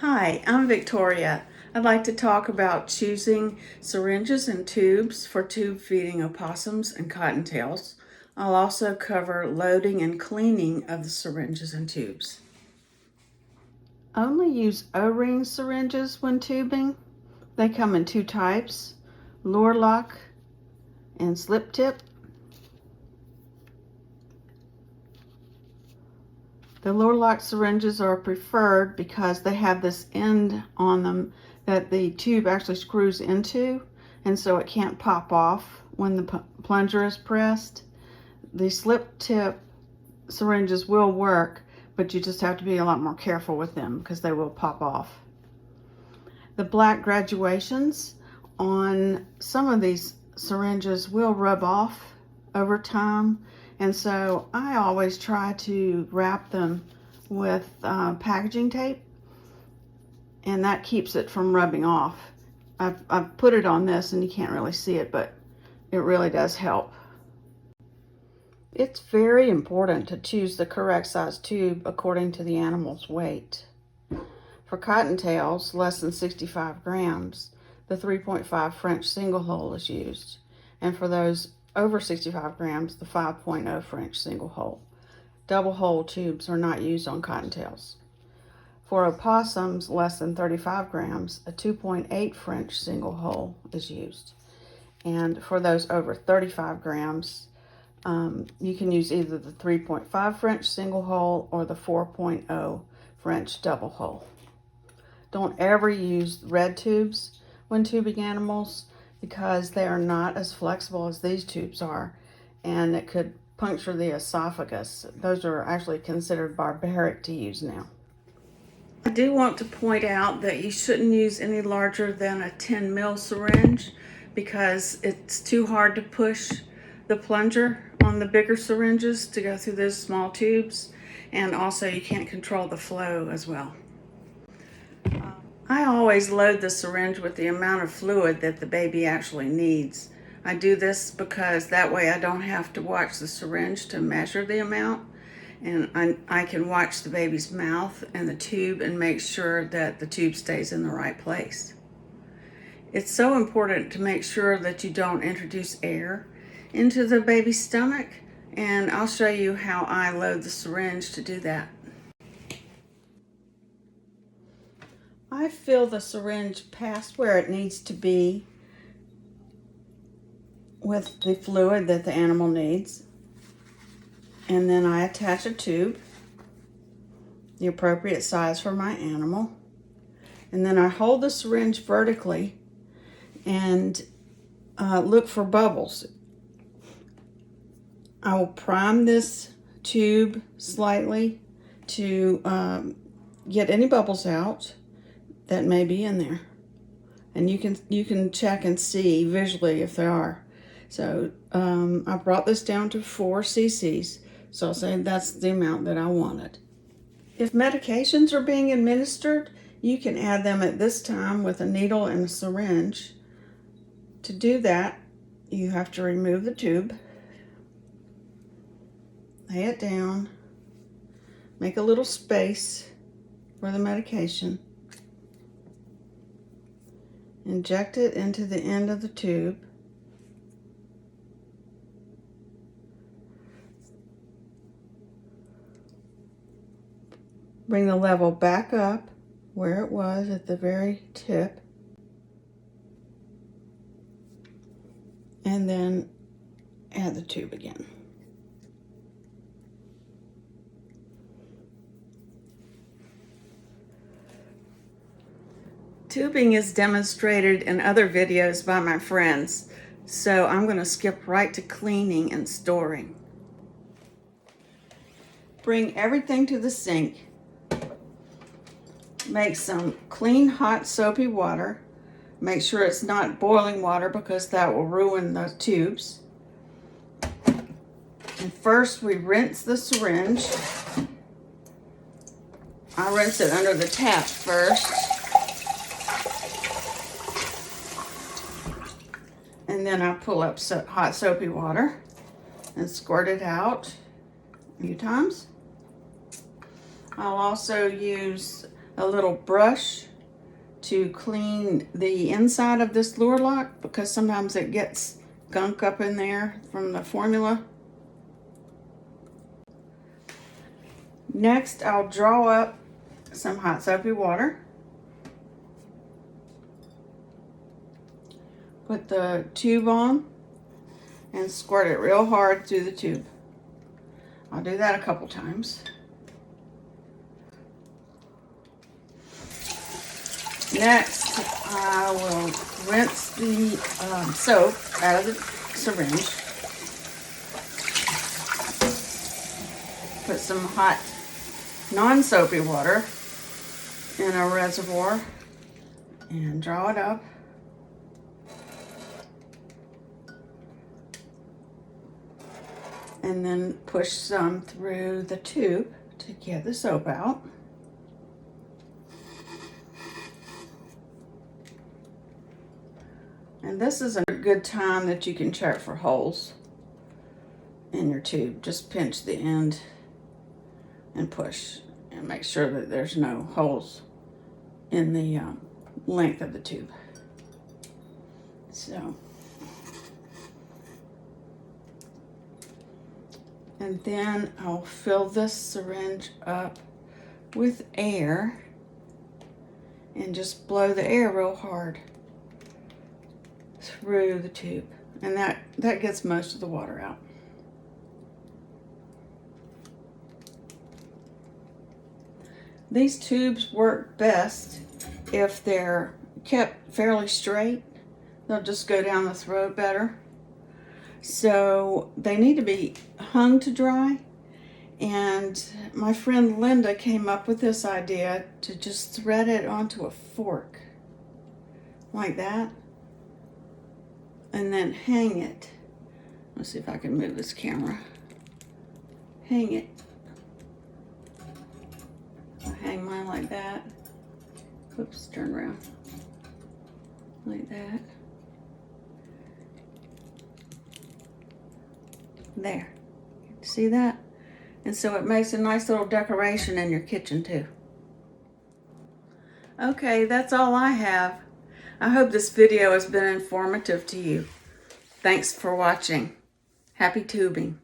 Hi, I'm Victoria. I'd like to talk about choosing syringes and tubes for tube feeding opossums and cottontails. I'll also cover loading and cleaning of the syringes and tubes. Only use O-ring syringes when tubing. They come in two types, lure lock and slip tip. The lure lock syringes are preferred because they have this end on them that the tube actually screws into, and so it can't pop off when the plunger is pressed. The slip tip syringes will work, but you just have to be a lot more careful with them because they will pop off. The black graduations on some of these syringes will rub off over time, and so I always try to wrap them with packaging tape, and that keeps it from rubbing off. I've put it on this and you can't really see it, but it really does help. It's very important to choose the correct size tube according to the animal's weight. For cottontails less than 65 grams, the 3.5 French single hole is used, and for those over 65 grams, the 5.0 French single hole. Double hole tubes are not used on cottontails. For opossums less than 35 grams, a 2.8 French single hole is used. And for those over 35 grams, you can use either the 3.5 French single hole or the 4.0 French double hole. Don't ever use red tubes when tubing animals because they are not as flexible as these tubes are, and it could puncture the esophagus. Those are actually considered barbaric to use now. I do want to point out that you shouldn't use any larger than a 10 ml syringe because it's too hard to push the plunger on the bigger syringes to go through those small tubes, and also you can't control the flow as well. I always load the syringe with the amount of fluid that the baby actually needs. I do this because that way I don't have to watch the syringe to measure the amount, and I can watch the baby's mouth and the tube and make sure that the tube stays in the right place. It's so important to make sure that you don't introduce air into the baby's stomach, and I'll show you how I load the syringe to do that. I fill the syringe past where it needs to be with the fluid that the animal needs. And then I attach a tube, the appropriate size for my animal. And then I hold the syringe vertically and look for bubbles. I will prime this tube slightly to get any bubbles out that may be in there, and you can check and see visually if there are. So I brought this down to 4 cc's, so I'll say that's the amount that I wanted. If medications are being administered, you can add them at this time with a needle and a syringe. To do that, you have to remove the tube, lay it down, make a little space for the medication, inject it into the end of the tube, bring the level back up where it was at the very tip, and then add the tube again. Tubing is demonstrated in other videos by my friends, so I'm going to skip right to cleaning and storing. Bring everything to the sink. Make some clean, hot, soapy water. Make sure it's not boiling water because that will ruin the tubes. And first we rinse the syringe. I rinse it under the tap first. And then I pull up hot soapy water and squirt it out a few times. I'll also use a little brush to clean the inside of this lure lock, because sometimes it gets gunk up in there from the formula. Next, I'll draw up some hot soapy water. Put the tube on and squirt it real hard through the tube. I'll do that a couple times. Next, I will rinse the soap out of the syringe. Put some hot non-soapy water in a reservoir and draw it up. And then push some through the tube to get the soap out. And this is a good time that you can check for holes in your tube. Just pinch the end and push and make sure that there's no holes in the length of the tube. So, and then I'll fill this syringe up with air and just blow the air real hard through the tube, and that gets most of the water out. These tubes work best if they're kept fairly straight. They'll just go down the throat better. So they need to be hung to dry, and my friend Linda came up with this idea to just thread it onto a fork like that and then hang it. Let's see if I can move this camera. Hang it. I hang mine like that. Oops, turn around. Like that. There. See that? And so it makes a nice little decoration in your kitchen too. Okay, that's all I have. I hope this video has been informative to you. Thanks for watching. Happy tubing.